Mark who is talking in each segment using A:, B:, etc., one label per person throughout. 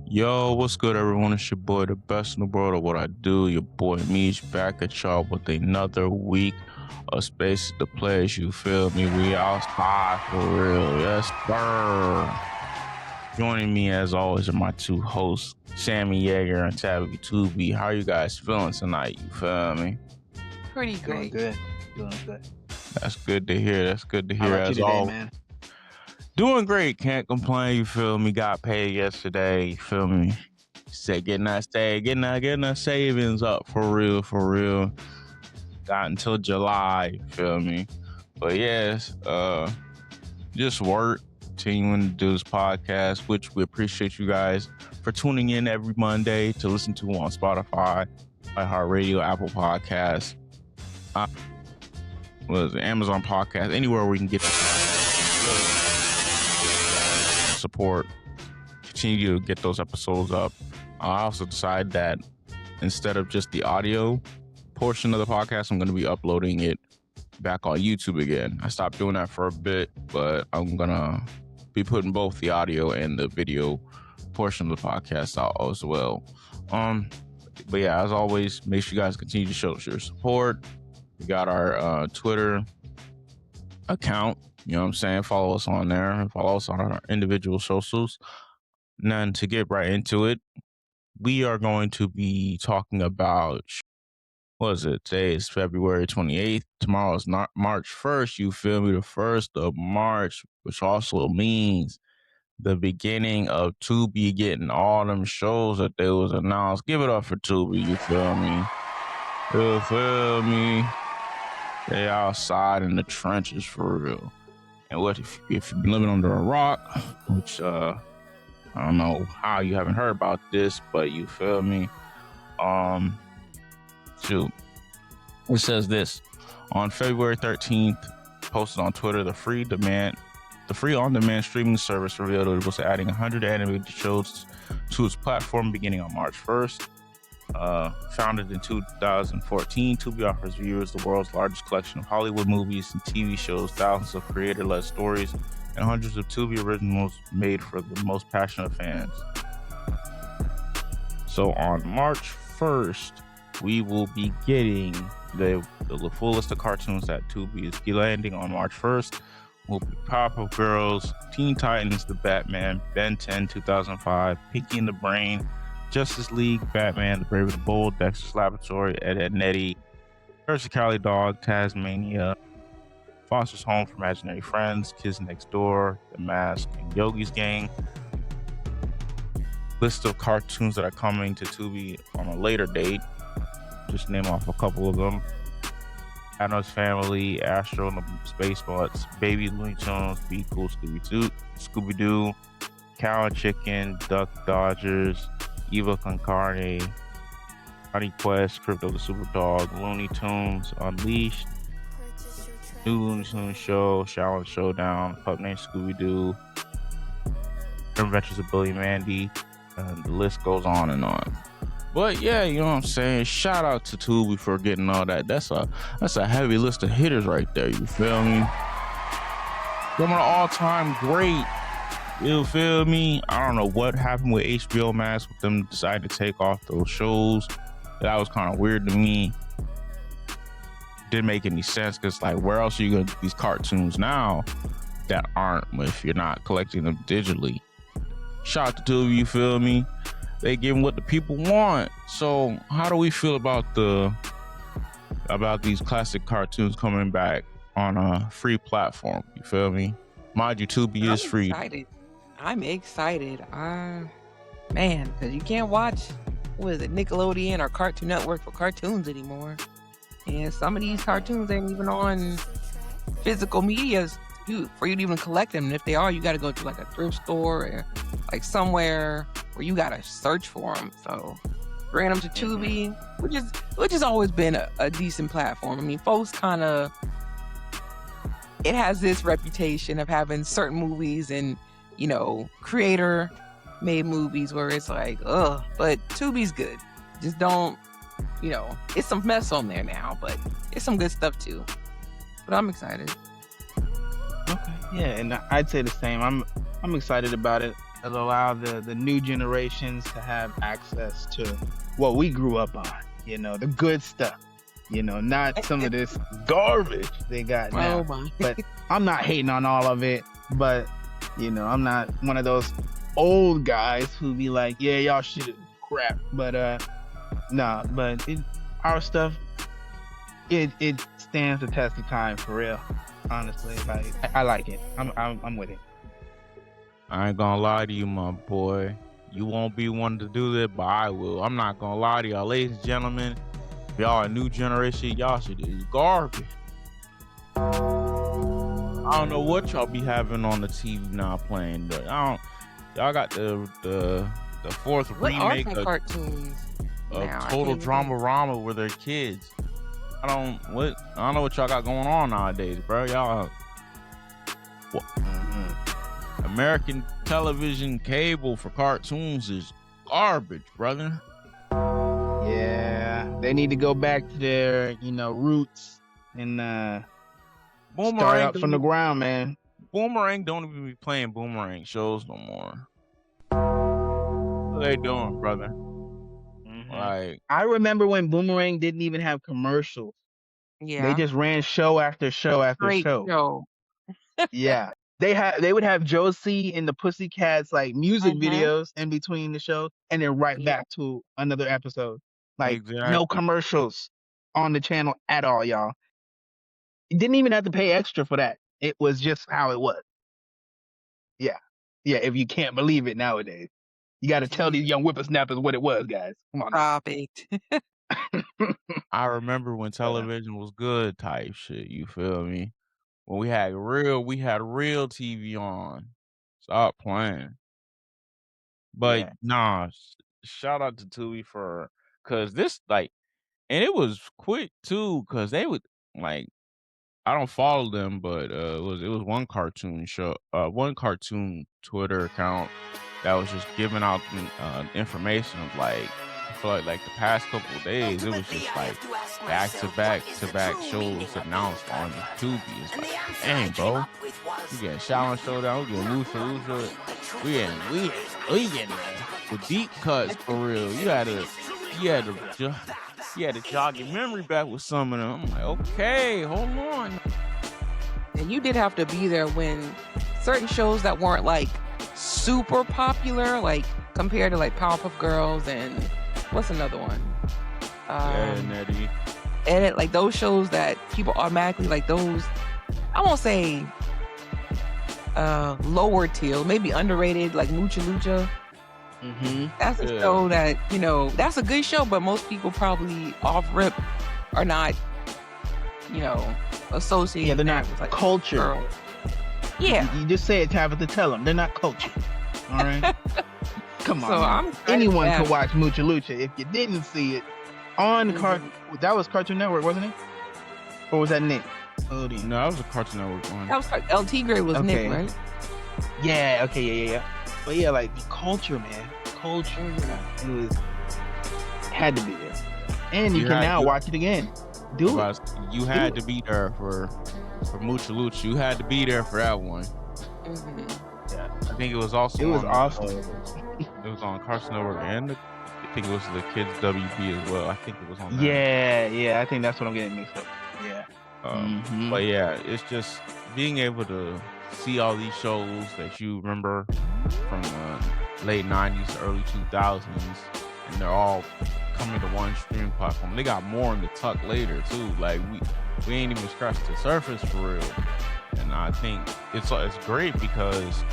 A: Yo, what's good, everyone? It's your boy, the best in the world of what I do. Your boy Meech back at y'all with another week of Spaces to Place. You feel me? We outside for real. Yes, sir. Joining me as always are my two hosts, Sammy Yeager and Tabby Tubi. How you guys feeling tonight? You feel me?
B: Pretty great.
C: Doing good.
A: That's good to hear. That's good to hear.
C: How about
A: as
C: you today,
A: always.
C: man?
A: Doing great. Can't complain. You feel me? Got paid yesterday. You feel me? Said getting that savings up for real. Got until July. You feel me? But yes, just work. Continuing to do this podcast, which we appreciate you guys for tuning in every Monday to listen to on Spotify, iHeartRadio, Apple Podcasts, Amazon Podcast, anywhere where you can get the support. Continue to get those episodes up. I also decided that instead of just the audio portion of the podcast, I'm going to be uploading it back on YouTube again. I stopped doing that for a bit, but I'm going to be putting both the audio and the video portion of the podcast out as well. But yeah, as always, make sure you guys continue to show us your support. We got our Twitter account. You know what I'm saying? Follow us on there and follow us on our individual socials. And then to get right into it, we are going to be talking about, what is it? Today is February 28th. Tomorrow is not March 1st. You feel me? The 1st of March, which also means the beginning of Tubi getting all them shows that they was announced. Give it up for Tubi. You feel me? You feel me? They outside in the trenches for real. And what if you've been living under a rock, which I don't know how you haven't heard about this, but you feel me? Shoot. It says this on February 13th, posted on Twitter, the free on-demand streaming service revealed it was adding 100 animated shows to its platform beginning on March 1st. Founded in 2014, Tubi offers viewers the world's largest collection of Hollywood movies and TV shows, thousands of creator-led stories, and hundreds of Tubi originals made for the most passionate fans. So on March 1st, we will be getting the full list of cartoons that Tubi is landing on March 1st. Will be Powerpuff Girls, Teen Titans, The Batman, Ben 10, 2005, Pinky and the Brain, Justice League, Batman, The Brave and the Bold, Dexter's Laboratory, Ed, Edd n Eddy, Percy Cali Dog, Tasmania, Foster's Home for Imaginary Friends, Kids Next Door, The Mask, and Yogi's Gang. List of cartoons that are coming to Tubi on a later date. Just name off a couple of them. Adam's Family, Astro and the Space Butts, Baby Looney Tunes, Be Cool Scooby-Doo, Cow and Chicken, Duck Dodgers, Eva Con Carne, Honey Quest, Crypto the Super Dog, Looney Tunes Unleashed, New Looney Tunes Show, Shower and Showdown, Pup Named Scooby-Doo, Adventures of Billy and Mandy, and the list goes on and on. But yeah, you know what I'm saying? Shout out to Tubi for getting all that. That's a heavy list of hitters right there. You feel me? Some of the all-time great. You feel me? I don't know what happened with HBO Max with them deciding to take off those shows. That was kind of weird to me. Didn't make any sense because, like, where else are you gonna get these cartoons now that aren't if you're not collecting them digitally? Shout out to Tubi. You feel me? They give them what the people want. So how do we feel about these classic cartoons coming back on a free platform? You feel me? Mind you, Tubi is free.
B: I'm excited. Man, because you can't watch, Nickelodeon or Cartoon Network for cartoons anymore. And some of these cartoons ain't even on physical medias for you to even collect them. And if they are, you got to go to like a thrift store or like somewhere where you got to search for them. So bring them to Tubi, which has always been a decent platform. I mean, folks kind of, it has this reputation of having certain movies and, you know, creator made movies where it's like, ugh, but Tubi's good. Just don't, you know, it's some mess on there now, but it's some good stuff too. But I'm excited.
C: Okay, yeah, and I'd say the same. I'm excited about it. It'll allow the new generations to have access to what we grew up on. The good stuff. Not some of this garbage they got now.
B: Oh my.
C: But I'm not hating on all of it. But I'm not one of those old guys who be like, yeah, y'all shit is crap. But nah. But our stuff, it stands the test of time for real. Honestly, like I like it. I'm with it.
A: I ain't gonna lie to you, my boy. You won't be one to do that, but I will. I'm not gonna lie to y'all, ladies and gentlemen. If y'all a new generation, y'all shit is garbage. I don't know what y'all be having on the TV now playing, but y'all got the fourth
B: What are
A: remake
B: some cartoons
A: of
B: now? I
A: Total
B: can't
A: Drama Rama with their kids. I don't know what y'all got going on nowadays, bro. Y'all American television cable for cartoons is garbage, brother.
C: Yeah, they need to go back to their roots and start up from the ground, man.
A: Boomerang don't even be playing Boomerang shows no more. What are they doing, brother? Like,
C: I remember when Boomerang didn't even have commercials.
B: Yeah.
C: They just ran show after show after
B: Great
C: show.
B: show.
C: Yeah. They would have Josie and the Pussycats like music videos in between the shows and then back to another episode. Like no commercials on the channel at all, y'all. You didn't even have to pay extra for that. It was just how it was. Yeah. Yeah, if you can't believe it nowadays. You got to tell these young whippersnappers what it was, guys. Come on.
B: Stop it.
A: I remember when television was good type shit, you feel me? When we had real TV on. Stop playing. But nah, shout out to Tubi cause this and it was quick too, cause they would I don't follow them, but it was one cartoon cartoon Twitter account that was just giving out information of I feel like the past couple of days it was just back to back shows announced on Tubi. It's like, dang, bro, we getting Shaolin Showdown, we getting Lucha, we getting the deep cuts for real. You had to jog your memory back with some of them. I'm like, okay, hold on.
B: And you did have to be there when certain shows that weren't super popular, compared to Powerpuff Girls and what's another one?
A: Nettie.
B: Edit, those shows that people automatically those. I won't say lower tier, maybe underrated, like Mucha Lucha. That's a show that that's a good show, but most people probably off rip are not associated.
C: Yeah, they're not with culture.
B: Girls. Yeah,
C: you just say it, Tabitha. Tell them they're not culture. All right. Come on.
B: So
C: anyone can watch Mucha Lucha. If you didn't see it on that was Cartoon Network, wasn't it? Or was that Nick?
A: No, that was a Cartoon Network one.
B: That was LT Grade was Nick, right?
C: Yeah. Okay. Yeah. But yeah, the culture, man. Culture. It was had to be there, and you can now watch it again.
A: You had to be there for Mucha Lucha. You had to be there for that one. Yeah, I think it was also.
C: It was awesome.
A: It was on Cartoon Network, and I think it was the Kids WB as well. I think it was on.
C: Yeah. I think that's what I'm getting mixed up. Yeah.
A: But yeah, it's just being able to see all these shows that you remember from late 90s, early 2000s, and they're all coming to one streaming platform. They got more in the tuck later too. We ain't even scratched the surface for real. And I think it's great because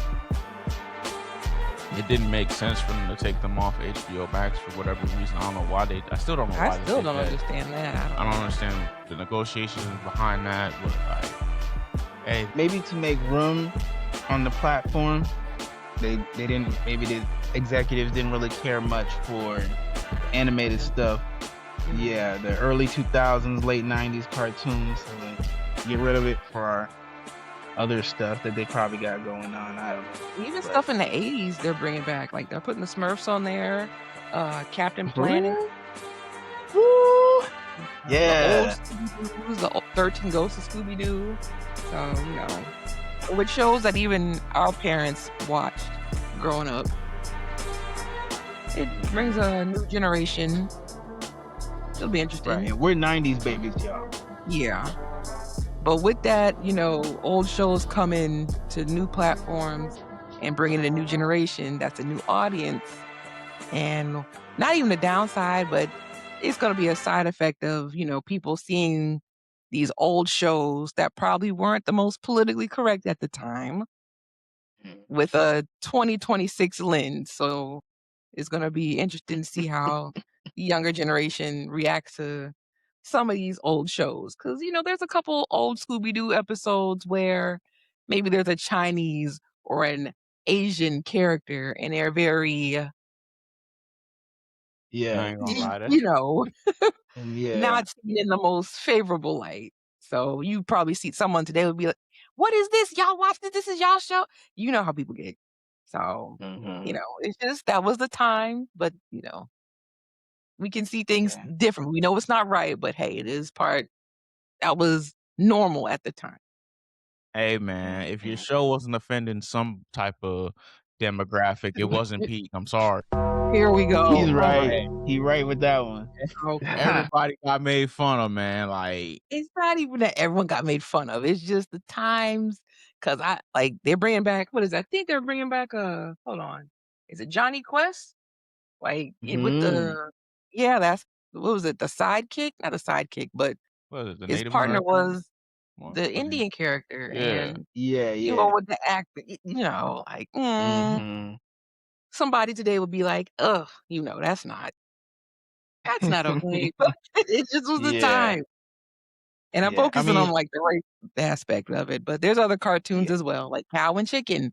A: it didn't make sense for them to take them off HBO Max for whatever reason. I don't know why I still don't know why.
B: I still don't understand that.
A: I don't understand the negotiations behind that. But hey,
C: maybe to make room on the platform, they didn't. Maybe the executives didn't really care much for animated stuff. Yeah, the early 2000s, late 90s cartoons. So get rid of it for our other stuff that they probably got going on. I don't know.
B: Even stuff in the 80s they're bringing back. They're putting the Smurfs on there, Captain Planet.
C: Woo! Yeah.
B: The old 13 Ghosts of Scooby-Doo. So, which shows that even our parents watched growing up. It brings a new generation. It'll be interesting.
C: Right. And we're 90s babies, y'all.
B: Yeah. But with that, old shows coming to new platforms and bringing a new generation, that's a new audience. And not even a downside, but it's going to be a side effect of, people seeing these old shows that probably weren't the most politically correct at the time with a 2026 lens. So it's going to be interesting to see how the younger generation reacts to some of these old shows. Because, there's a couple old Scooby-Doo episodes where maybe there's a Chinese or an Asian character and they're very,
A: I ain't gonna lie,
B: not seen in the most favorable light. So you probably see someone today would be like, what is this? Y'all watch this? This is y'all show? You know how people get. So, it's just, that was the time, but, we can see things different. We know it's not right, but hey, it is that was normal at the time.
A: Hey, man, if your show wasn't offending some type of demographic, it wasn't peak. I'm sorry.
B: Here we go.
C: He's right. He's right with that one.
A: Everybody got made fun of, man. Like,
B: it's not even that everyone got made fun of. It's just the times. Cause they're bringing back, what is that? I think they're bringing back hold on. Is it Johnny Quest? Like with that's, what was it? The sidekick? Not a sidekick, but
A: what is it, the
B: his
A: Native
B: partner
A: American?
B: was the Indian character.
A: Yeah.
B: And with the acting, somebody today would be like, ugh, that's not okay. But it just was the time. And I'm focusing on the right aspect of it. But there's other cartoons as well, like Cow and Chicken.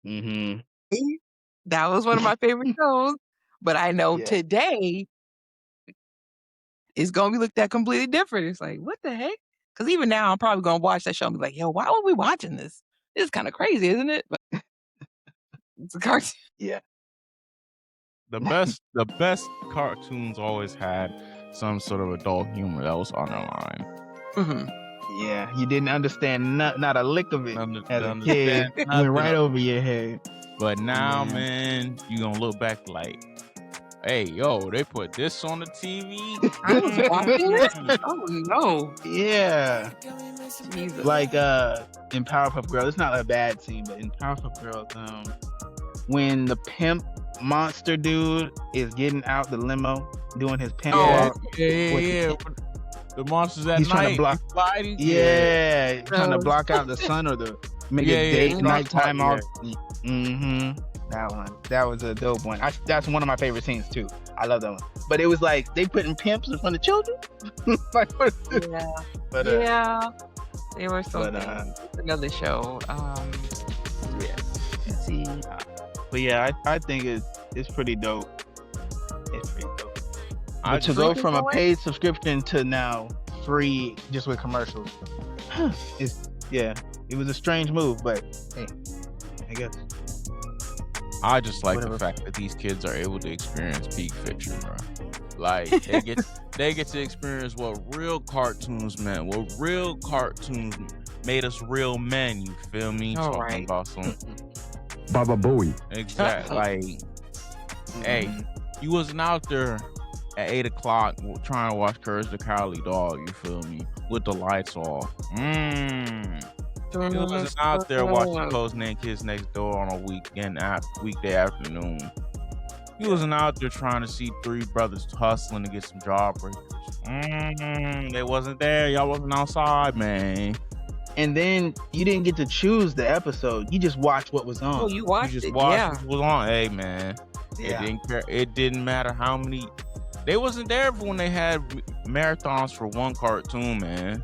B: That was one of my favorite shows. But I know today it's going to be looked at completely different. It's like, what the heck? Because even now, I'm probably going to watch that show and be like, yo, why were we watching this? This is kind of crazy, isn't it? But it's a cartoon.
C: Yeah.
A: The best cartoons always had some sort of adult humor that was underlined.
C: Yeah, you didn't understand not a lick of it as a kid. It went right over your head.
A: But now, man, you gonna look back like, hey, yo, they put this on the TV.
B: I was watching it. Oh no.
C: Yeah.
B: Jesus.
C: Like in Powerpuff Girls, it's not a bad scene, but in Powerpuff Girls, when the pimp monster dude is getting out the limo doing his pimp walk.
A: Yeah. The monsters at night.
C: Trying to block.
A: Trying
C: to block out the sun or make it day nighttime off. That was a dope one. That's one of my favorite scenes too. I love that one. But it was like they putting pimps in front of children. Like, what is this? But,
B: they were so another show. Let's see.
C: But yeah, I think it's pretty dope. It's pretty dope. But to go from a paid subscription to now free just with commercials, it was a strange move, but hey, I guess.
A: I just like the fact that these kids are able to experience peak fiction, bro. Like they get to experience what real cartoons meant, what real cartoons made us real men. You feel me? Talking about some
D: Baba Booey.
A: Exactly. Like, hey, you wasn't out there at 8 o'clock trying to watch Courage the Cowardly Dog. You feel me? With the lights off. You wasn't out there watching Postman Kids Next Door on a weekday afternoon. You wasn't out there trying to see three brothers hustling to get some job breakers. They wasn't there. Y'all wasn't outside, man.
C: And then you didn't get to choose the episode. You just watched what was on.
B: Oh, you watched
A: what was on. Hey, man.
C: Yeah.
A: It didn't matter how many. They wasn't there when they had marathons for one cartoon, man.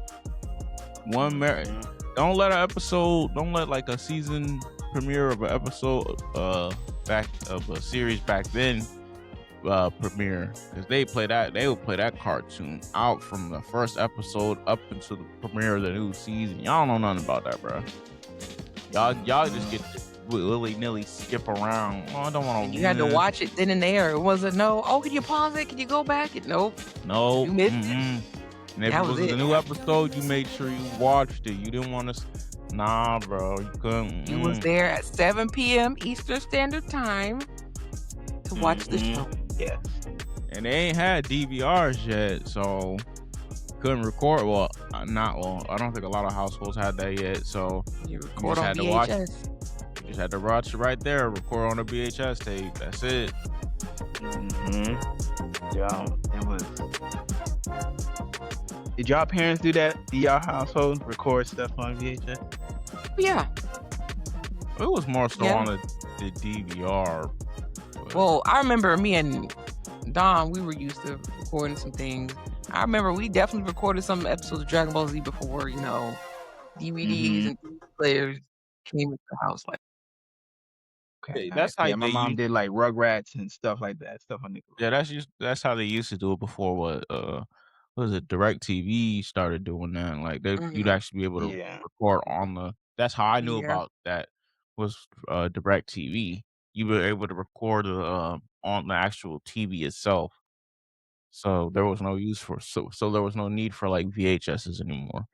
A: Don't let like a season premiere of an episode back of a series back then premiere, because they would play that cartoon out from the first episode up until the premiere of the new season. Y'all don't know nothing about that, bro. Y'all just get to willy-nilly skip around. Oh, I don't want to.
B: You had to watch it then and there. It wasn't can you pause it? Can you go back? Nope.
A: No.
B: You missed
A: it. And if it was a new episode, you made sure you watched it. You didn't want to Nah, bro, you couldn't.
B: You was there at 7 p.m. Eastern Standard Time to watch the show.
C: Yeah.
A: And they ain't had DVRs yet, so couldn't record. Well, I don't think a lot of households had that yet. So
B: you record on
A: had
B: VHS.
A: To watch. You just had to watch it right there. Record on a VHS tape. That's it.
C: Yeah, it was. Did y'all parents do that? Did y'all household record stuff on VHS?
B: Yeah.
A: It was more so on the DVR.
B: But... Well, I remember me and Don, we were used to recording some things. I remember we definitely recorded some episodes of Dragon Ball Z before, DVDs and players came into the house. Like,
C: okay, that's how my mom did like Rugrats and stuff like that. Stuff on Nickelodeon.
A: Yeah, that's how they used to do it before. What was it? DirecTV started doing that. Like you'd actually be able to record on the. That's how I knew about that. Was DirecTV. You were able to record on the actual TV itself. So there was no use for so there was no need for like VHSs anymore.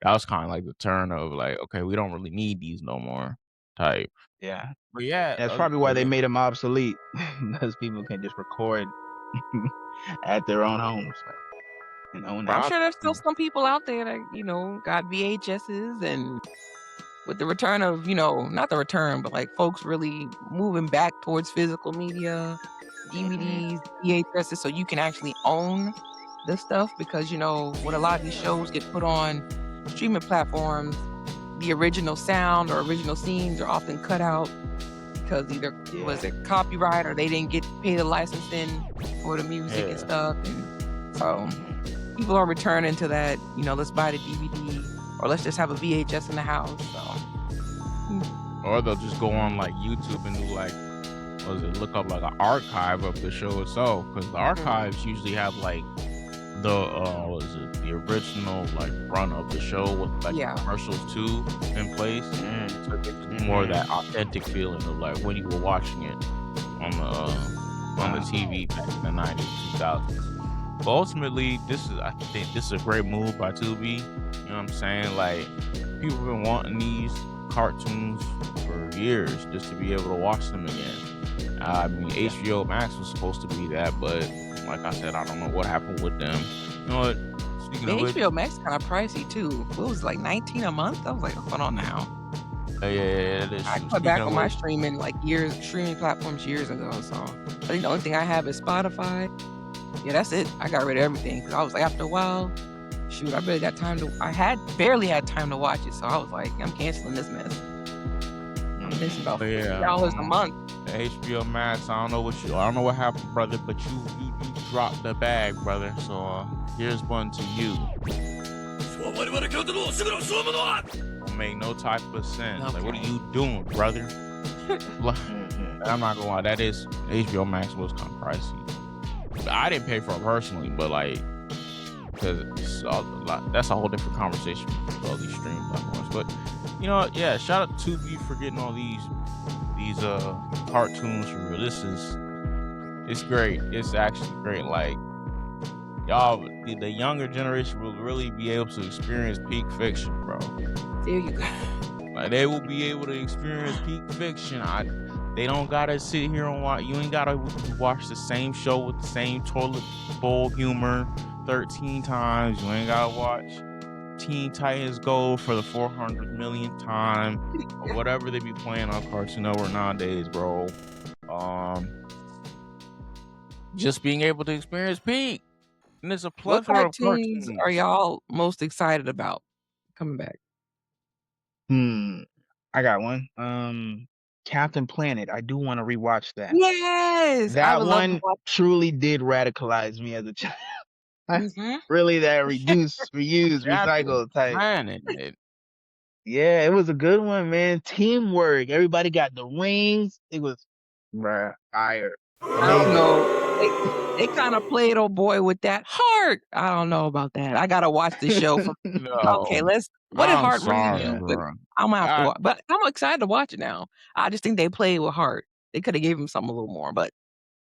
A: That was kind of like the turn of like, okay, we don't really need these no more type.
C: Yeah.
A: But yeah,
C: that's probably why they made them obsolete, because people can just record at their own homes.
B: I'm sure there's still some people out there that got VHSs, and with the return of not the return, but like folks really moving back towards physical media, DVDs, VHSs, so you can actually own this stuff, because when a lot of these shows get put on streaming platforms, the original sound or original scenes are often cut out because either was it copyright or they didn't get paid a licensing for the music and stuff, and so people are returning to that. Let's buy the DVD or let's just have a VHS in the house. So,
A: or they'll just go on like YouTube and do like, look up like an archive of the show itself, because the archives usually have like the original like run of the show with like commercials too in place, so it gets more of that authentic feeling of like when you were watching it on the TV back in the 90s, 2000s. But ultimately, I think this is a great move by Tubi. You know what I'm saying? Like, people have been wanting these cartoons for years just to be able to watch them again. I mean, HBO Max was supposed to be that, but like I said, I don't know what happened with them. You know what?
B: HBO Max kind of pricey too. What was it, like $19 a month? I was like, what's going on now?
A: Yeah.
B: I cut back on my streaming platforms years ago. So I think the only thing I have is Spotify. Yeah, that's it. I got rid of everything because I was like, after a while, shoot, I barely had time to watch it. So I was like, I'm canceling this mess. I'm missing about $50 a month.
A: The HBO Max, I don't know what happened, brother, but you dropped the bag, brother. So here's one to you. Don't make no type of sense. Okay. Like, what are you doing, brother? I'm not gonna lie, that is HBO Max was kind of pricey. I didn't pay for it personally, but like, because that's a whole different conversation with all these streaming platforms. But shout out to Tubi for getting all these cartoons for real. It's great. It's actually great. Like, y'all, the younger generation will really be able to experience peak fiction, bro.
B: There you go.
A: Like, they will be able to experience peak fiction. They don't gotta sit here and watch. You ain't gotta watch the same show with the same toilet bowl humor 13 times. You ain't gotta watch Teen Titans Go for the 400 millionth time, or whatever they be playing on Cartoon Network nowadays, bro. Just being able to experience peak, and there's a plethora of cartoons.
B: Are y'all most excited about coming back?
C: I got one. Captain Planet. I do want to rewatch that.
B: Yes,
C: that one truly did radicalize me as a child. Really, that reduce, reuse, recycle type.
A: Planet.
C: Yeah, it was a good one, man. Teamwork. Everybody got the rings. It was fire.
B: I don't know. They kind of played old boy with that heart. I don't know about that. I gotta watch the show. Okay, what did heart really do? I'm gonna have to watch, but I'm excited to watch it now. I just think they played with heart. They could have gave him something a little more, but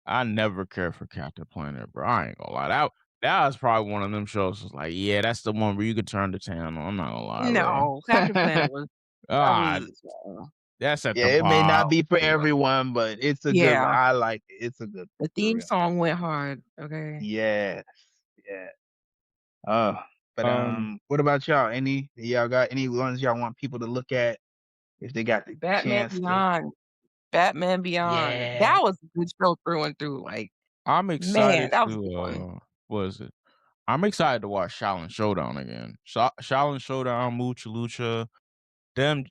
A: I never cared for Captain Planet, bro. I ain't gonna lie. That was probably one of them shows. Was like, yeah, that's the one where you could turn the channel. I'm not gonna lie.
B: No, Captain Planet
A: Ah, that's at the
C: it may not be for
A: bottom.
C: everyone, but it's a good one.
B: Yeah,
C: I like it. It's a good
B: the
C: for
B: theme
C: real.
B: song went hard. Okay.
C: Yes. Yeah. Oh, but
A: Um,
C: what about y'all? Y'all got any ones y'all want people to look at if they got the
B: Batman
C: chance to?
B: Beyond. Batman Beyond.
C: Yeah.
B: That was a good show through and through. Like,
A: I'm
B: man,
A: excited
B: that was a good one.
A: to what is it? I'm excited to watch Shaolin Showdown again. Shaolin Showdown, Mucha Lucha, them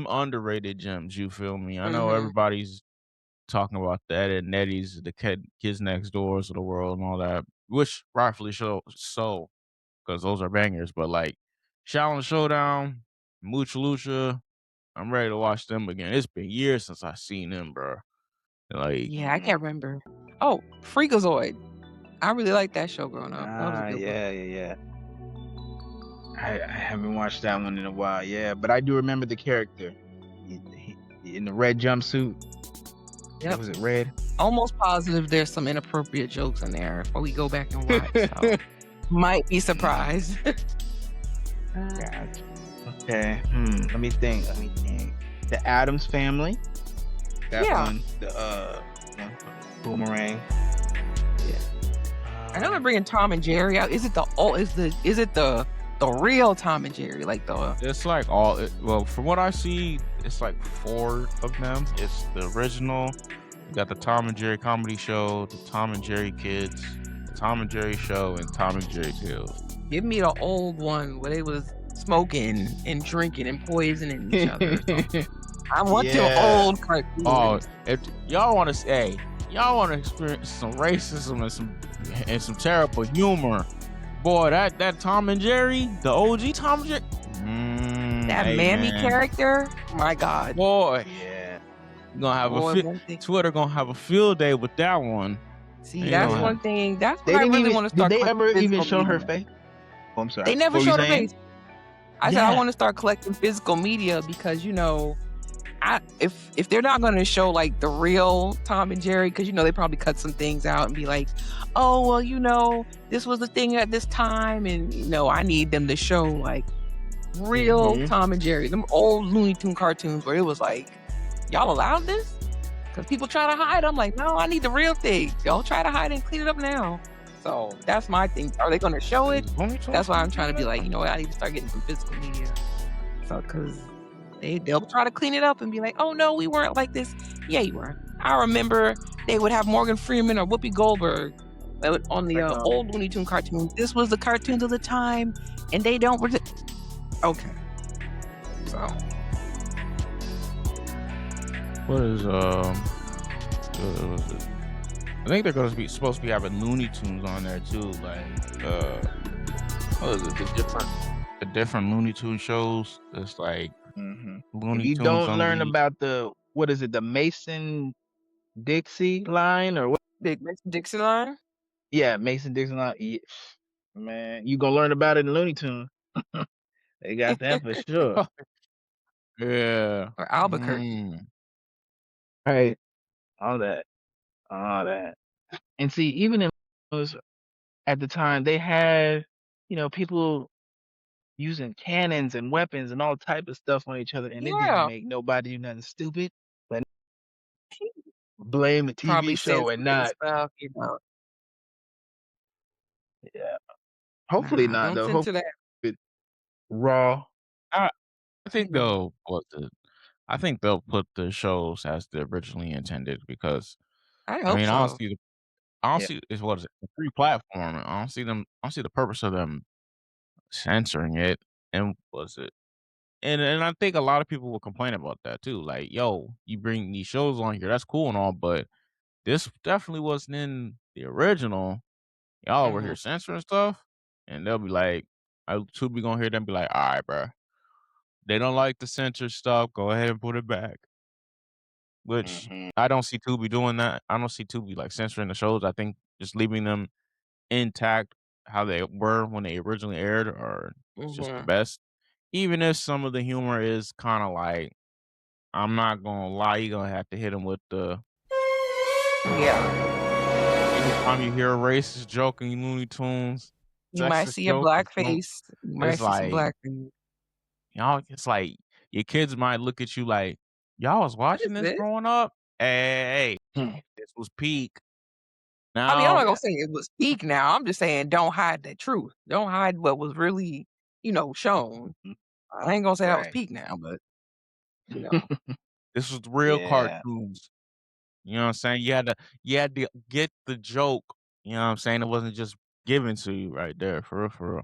A: underrated gems. You feel me? I know
B: Mm-hmm.
A: everybody's talking about the Ed and Eddie's, the Kids Next Doors of the world, and all that, which rightfully so, because those are bangers. But like Shaolin Showdown, Mucha Lucha, I'm ready to watch them again. It's been years since I seen them, bro. Like,
B: Yeah, I can't remember. Oh, Freakazoid. I really liked that show growing up. That was a good one.
C: Yeah. I haven't watched that one in a while. Yeah, but I do remember the character in the red jumpsuit.
B: Yep.
C: Was it red?
B: Almost positive there's some inappropriate jokes in there before we go back and watch. So might be surprised.
C: Gotcha. Okay. Let me think. The Addams Family. That one. The Boomerang. Yeah.
B: I know they're bringing Tom and Jerry out. Is it the real Tom and Jerry? Like the
A: it's like well, from what I see, it's like 4 of them. It's the original. You got the Tom and Jerry comedy show, the Tom and Jerry Kids, the Tom and Jerry show, and Tom and Jerry Tales.
B: Give me the old one where they was smoking and drinking and poisoning each other. I want the old cartoons.
A: Oh, if y'all want to experience some racism and some terrible humor, boy, that Tom and Jerry, the OG Tom and Jerry,
B: that Mammy character, my God,
C: boy, yeah,
A: Twitter gonna have a field day with that one.
B: See, that's one thing. That's what I really want to start.
C: Did they ever even show her face? Oh, I'm sorry.
B: They never showed her face. I said I want to start collecting physical media because if they're not going to show like the real Tom and Jerry, because they probably cut some things out and be like, oh well, this was the thing at this time, and I need them to show like real Tom and Jerry, them old Looney Tune cartoons where it was like, y'all allowed this? Because people try to hide. I'm like, no, I need the real thing. Y'all try to hide and clean it up now. So that's my thing. Are they going to show it? That's why I'm trying to be like, I need to start getting some physical media. So because they'll try to clean it up and be like, oh no, we weren't like this. Yeah, you were. I remember they would have Morgan Freeman or Whoopi Goldberg on the old Looney Tune cartoons. This was the cartoons of the time, and they don't. Okay. So.
A: What is I think they're going to be supposed to be having Looney Tunes on there too, like what is it? The different Looney Tune shows. It's like Looney
C: if you
A: Tunes
C: don't learn about the Mason Dixie line or what?
B: Big Mason Dixie line?
C: Yeah, Mason Dixie line. Yeah. Man, you gonna learn about it in Looney Tunes. They got that for sure.
A: Yeah.
B: Or Albuquerque.
C: Right. All that. And see, even in those at the time, they had, people using cannons and weapons and all type of stuff on each other, and it didn't make nobody do nothing stupid, but blame the TV show and not.
B: Stuff,
C: Yeah. Hopefully not though.
B: Hopefully
C: raw.
A: I think they'll put the shows as they originally intended, because
B: I hope so.
A: I don't see it's a free platform. I don't see the purpose of them censoring it. And and I think a lot of people will complain about that too. Like, yo, you bring these shows on here, that's cool and all, but this definitely wasn't in the original. Y'all were here censoring stuff, and they'll be like, Tubi gonna hear them be like, all right, bro. They don't like the censored stuff. Go ahead and put it back. Which I don't see Tubi doing that. I don't see Tubi like censoring the shows. I think just leaving them intact how they were when they originally aired are just the best. Even if some of the humor is kind of like, I'm not gonna lie, you're gonna have to hit them with the anytime you hear a racist joke in Looney Tunes,
B: you might see a blackface. You might see some blackface.
A: Y'all, it's like your kids might look at you like, y'all was
B: What
A: watching
B: is
A: this
B: this?
A: growing up. Hey,
C: Hmm.
A: this was peak.
B: I mean, I'm not
A: Now,
B: gonna say it was peak now. I'm just saying don't hide the truth. Don't hide what was really, shown. I ain't gonna say that was
C: Right.
B: peak now, but you know,
A: this was real
C: Yeah.
A: cartoons. You know what I'm saying? You had to get the joke. You know what I'm saying? It wasn't just given to you right there, for real, for real.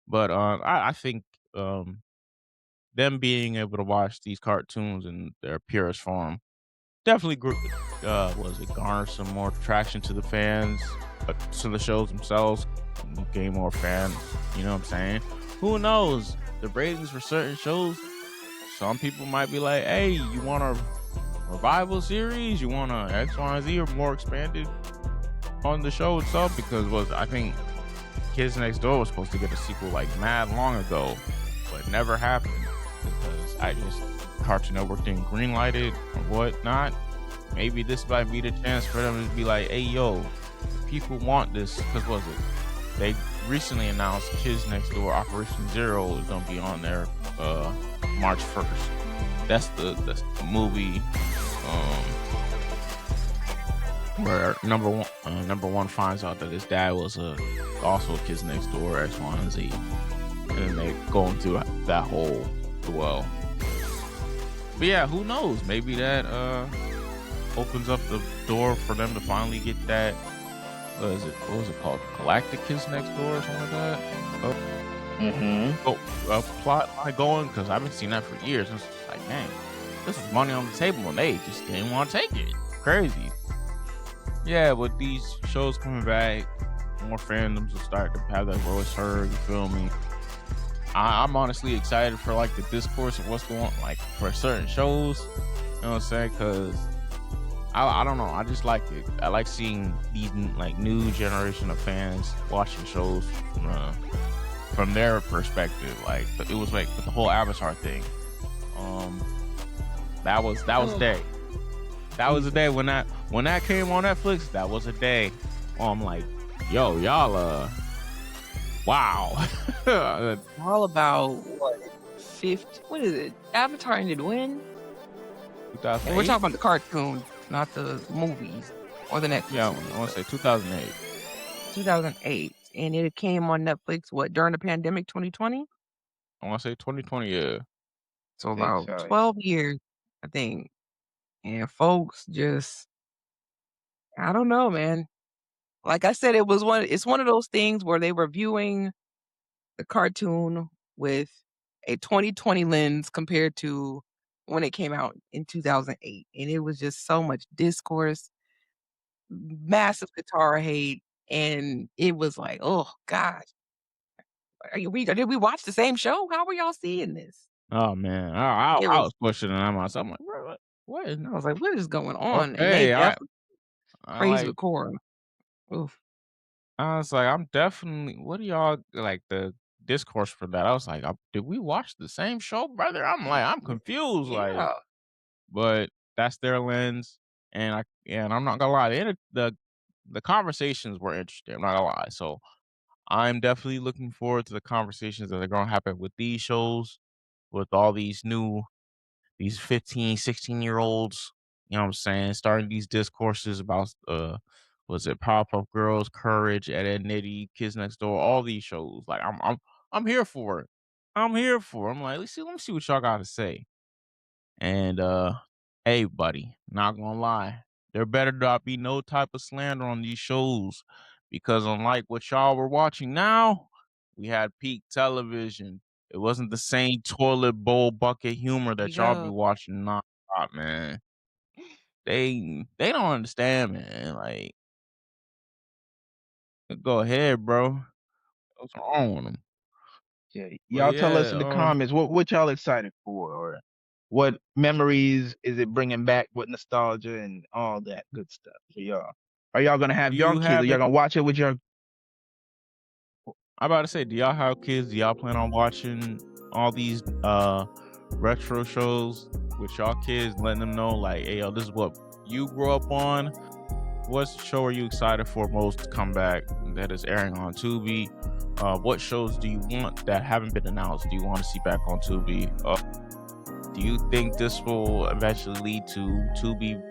A: But I think them being able to watch these cartoons in their purest form definitely garner some more traction to the fans, to the shows themselves, gain more fans. You know what I'm saying? Who knows? The ratings for certain shows, some people might be like, hey, you want a revival series? You want a X, Y, and Z or more expanded on the show itself? Because I think Kids Next Door was supposed to get a sequel like mad long ago, but it never happened because Cartoon Network didn't greenlight it or whatnot. Maybe this might be the chance for them to be like, hey, yo, people want this. Because they recently announced Kids Next Door Operation Zero is going to be on there March 1st. That's the movie where number one finds out that his dad was also Kids Next Door, X, Y, and Z. And then they go into that whole dwell. But yeah, who knows? Maybe that opens up the door for them to finally get that. What was it called? Galactic Kids Next Door or something like that. Plot line going, because I haven't seen that for years. It's just like, man, this was money on the table and they just didn't want to take it. Crazy. Yeah, with these shows coming back, more fandoms will start to have that voice heard. You feel me? I'm honestly excited for like the discourse of what's going on, like for certain shows. You know what I'm saying? Because I don't know. I just like it. I like seeing these like new generation of fans watching shows from their perspective. Like it was like with the whole Avatar thing. That was a day. That was a day when that came on Netflix. That was a day. I'm like, yo, y'all, wow.
B: all about what 50? What is it? Avatar ended when?
A: 2008.
B: And we're talking about the cartoon, not the movies or the Netflix.
A: Yeah,
B: movies,
A: I want to say 2008.
B: 2008, and it came on Netflix during the pandemic, 2020.
A: I want to say 2020. Yeah.
B: So about 12 years, I think. And folks just, I don't know, man. Like I said, it's one of those things where they were viewing the cartoon with a 2020 lens compared to when it came out in 2008. And it was just so much discourse, massive guitar hate. And it was like, oh gosh, did we watch the same show? How were y'all seeing this?
A: Oh man, I was questioning myself. I'm like, what?
B: I was like, what is going on? And
A: Okay,
B: they definitely
A: I
B: praised
A: like.
B: the core. Oof.
A: I was like, I'm definitely. What do y'all like the discourse for that? I was like, did we watch the same show, brother? I'm like, I'm confused. Like,
B: Yeah.
A: but that's their lens, and I'm not gonna lie. The conversations were interesting. I'm not gonna lie. So I'm definitely looking forward to the conversations that are gonna happen with these shows, with all these 15, 16-year-olds, you know what I'm saying, starting these discourses about was it Powerpuff Girls, Courage, Ed Nitty, Kids Next Door, all these shows. Like I'm here for it. I'm here for it. I'm like, let me see what y'all gotta say. And hey buddy, not gonna lie, there better not be no type of slander on these shows, because unlike what y'all were watching now, we had peak television. It wasn't the same toilet bowl bucket humor that y'all be watching nonstop, man. They don't understand, man. Like, go ahead, bro. What's wrong with them?
C: Yeah,
A: But
C: y'all tell us
A: yeah,
C: in the comments what y'all excited for, or what memories is it bringing back with nostalgia and all that good stuff for y'all. Are y'all gonna have
A: do
C: young
A: you
C: kids? Are
A: have
C: y'all
A: it?
C: gonna watch it with your?
A: I'm about to say, do y'all have kids? Do y'all plan on watching all these retro shows with y'all kids, letting them know like, hey, yo, this is what you grew up on? What show are you excited for most to come back that is airing on Tubi? What shows do you want that haven't been announced? Do you want to see back on Tubi? Do you think this will eventually lead to Tubi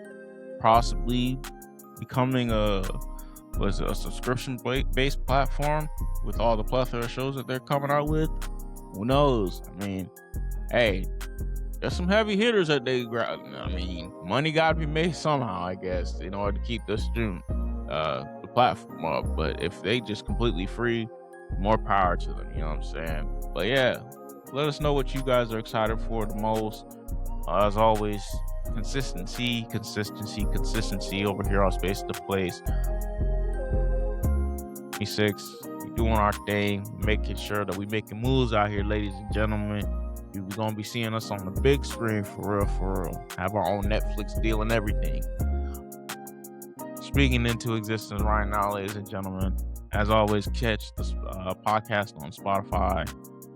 A: possibly becoming a subscription-based platform with all the plethora of shows that they're coming out with? Who knows? I mean, hey, there's some heavy hitters that they grab. I mean, money got to be made somehow, I guess, in order to keep the platform up. But if they just completely free, more power to them. You know what I'm saying? But yeah, let us know what you guys are excited for the most. As always, consistency over here on Space the Place. 26, we doing our thing, making sure that we making moves out here, ladies and gentlemen. You're gonna be seeing us on the big screen for real. Have our own Netflix deal and everything. Speaking into existence right now, ladies and gentlemen. As always, catch the podcast on Spotify,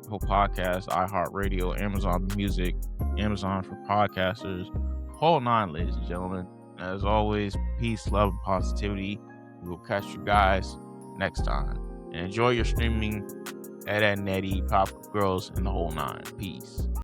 A: Apple Podcasts, iHeartRadio, Amazon Music, Amazon for podcasters, whole nine, ladies and gentlemen. As always, peace, love, and positivity. We will catch you guys next time. And enjoy your streaming Ed and Nettie, Pop Girls, and the whole nine. Peace.